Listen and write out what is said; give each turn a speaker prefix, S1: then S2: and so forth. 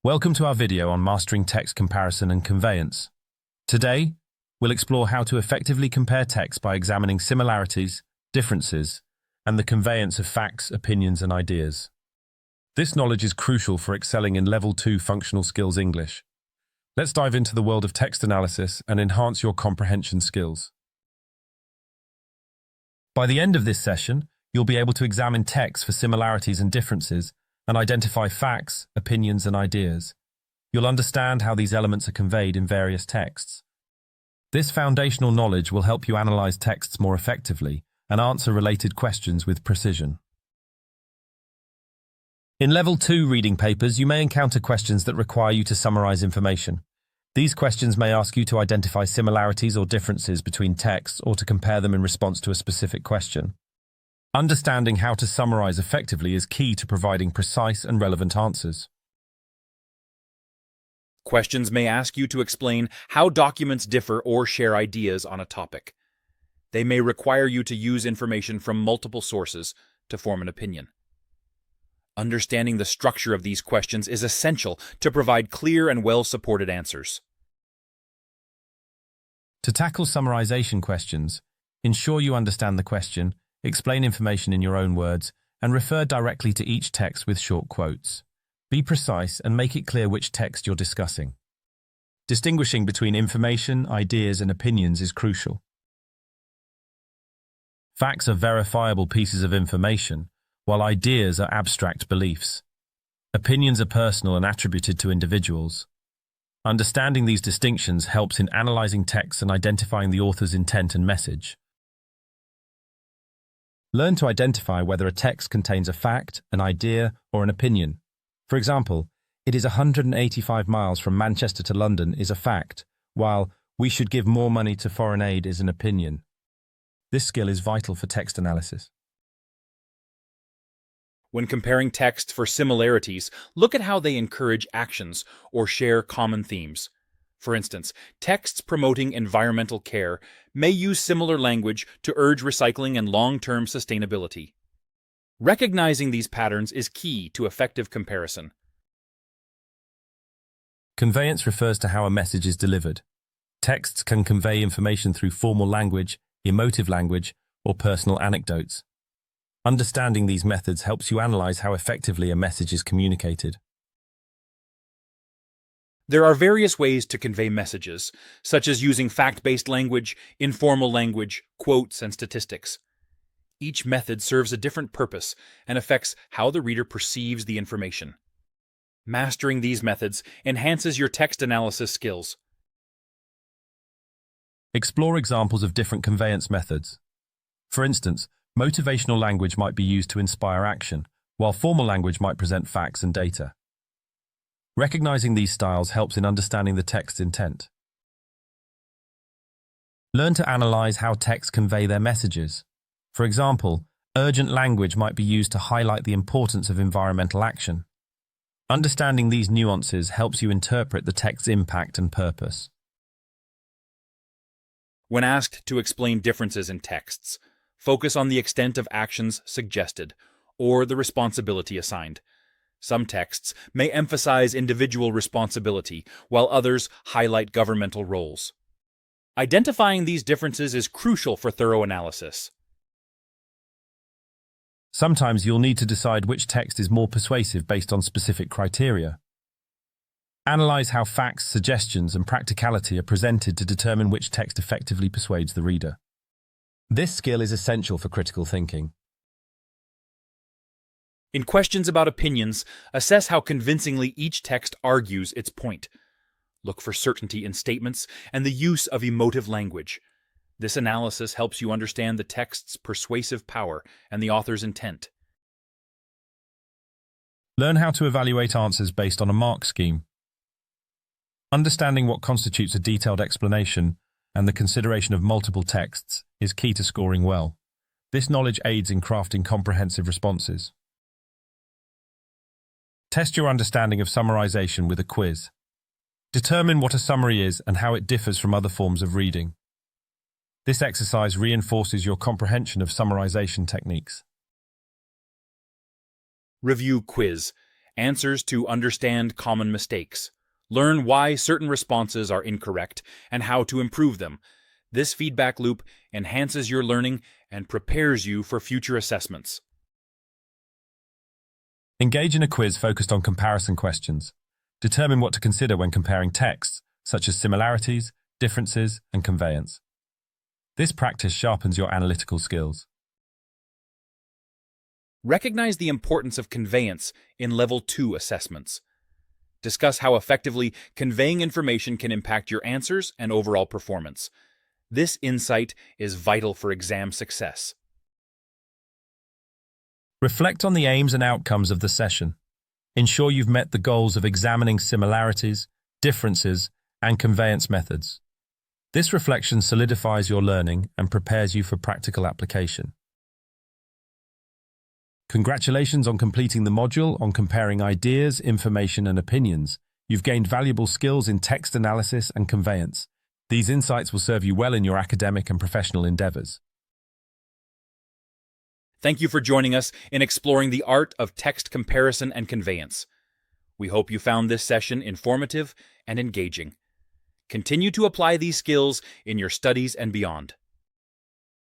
S1: Welcome to our video on mastering text comparison and conveyance. Today, we'll explore how to effectively compare text by examining similarities, differences, and the conveyance of facts, opinions, and ideas. This knowledge is crucial for excelling in Level 2 Functional Skills English. Let's dive into the world of text analysis and enhance your comprehension skills. By the end of this session, you'll be able to examine text for similarities and differences and identify facts, opinions, and ideas. You'll understand how these elements are conveyed in various texts. This foundational knowledge will help you analyze texts more effectively and answer related questions with precision. In Level 2 reading papers, you may encounter questions that require you to summarize information. These questions may ask you to identify similarities or differences between texts or to compare them in response to a specific question. Understanding how to summarize effectively is key to providing precise and relevant answers.
S2: Questions may ask you to explain how documents differ or share ideas on a topic. They may require you to use information from multiple sources to form an opinion. Understanding the structure of these questions is essential to provide clear and well-supported answers.
S1: To tackle summarization questions, ensure you understand the question, explain information in your own words, and refer directly to each text with short quotes. Be precise and make it clear which text you're discussing. Distinguishing between information, ideas, and opinions is crucial. Facts are verifiable pieces of information, while ideas are abstract beliefs. Opinions are personal and attributed to individuals. Understanding these distinctions helps in analyzing texts and identifying the author's intent and message. Learn to identify whether a text contains a fact, an idea, or an opinion. For example, "It is 185 miles from Manchester to London" is a fact, while "we should give more money to foreign aid" is an opinion. This skill is vital for text analysis.
S2: When comparing texts for similarities, look at how they encourage actions or share common themes. For instance, texts promoting environmental care may use similar language to urge recycling and long-term sustainability. Recognizing these patterns is key to effective comparison.
S1: Conveyance refers to how a message is delivered. Texts can convey information through formal language, emotive language, or personal anecdotes. Understanding these methods helps you analyze how effectively a message is communicated.
S2: There are various ways to convey messages, such as using fact-based language, informal language, quotes, and statistics. Each method serves a different purpose and affects how the reader perceives the information. Mastering these methods enhances your text analysis skills.
S1: Explore examples of different conveyance methods. For instance, motivational language might be used to inspire action, while formal language might present facts and data. Recognizing these styles helps in understanding the text's intent. Learn to analyze how texts convey their messages. For example, urgent language might be used to highlight the importance of environmental action. Understanding these nuances helps you interpret the text's impact and purpose.
S2: When asked to explain differences in texts, focus on the extent of actions suggested or the responsibility assigned. Some texts may emphasize individual responsibility, while others highlight governmental roles. Identifying these differences is crucial for thorough analysis.
S1: Sometimes you'll need to decide which text is more persuasive based on specific criteria. Analyze how facts, suggestions, and practicality are presented to determine which text effectively persuades the reader. This skill is essential for critical thinking.
S2: In questions about opinions, assess how convincingly each text argues its point. Look for certainty in statements and the use of emotive language. This analysis helps you understand the text's persuasive power and the author's intent.
S1: Learn how to evaluate answers based on a mark scheme. Understanding what constitutes a detailed explanation and the consideration of multiple texts is key to scoring well. This knowledge aids in crafting comprehensive responses. Test your understanding of summarization with a quiz. Determine what a summary is and how it differs from other forms of reading. This exercise reinforces your comprehension of summarization techniques.
S2: Review quiz. answers to understand common mistakes. Learn why certain responses are incorrect and how to improve them. This feedback loop enhances your learning and prepares you for future assessments.
S1: Engage in a quiz focused on comparison questions. Determine what to consider when comparing texts, such as similarities, differences, and conveyance. This practice sharpens your analytical skills.
S2: Recognize the importance of conveyance in Level 2 assessments. Discuss how effectively conveying information can impact your answers and overall performance. This insight is vital for exam success.
S1: Reflect on the aims and outcomes of the session. Ensure you've met the goals of examining similarities, differences, and conveyance methods. This reflection solidifies your learning and prepares you for practical application. Congratulations on completing the module on comparing ideas, information, and opinions. You've gained valuable skills in text analysis and conveyance. These insights will serve you well in your academic and professional endeavors.
S2: Thank you for joining us in exploring the art of text comparison and conveyance. We hope you found this session informative and engaging. Continue to apply these skills in your studies and beyond.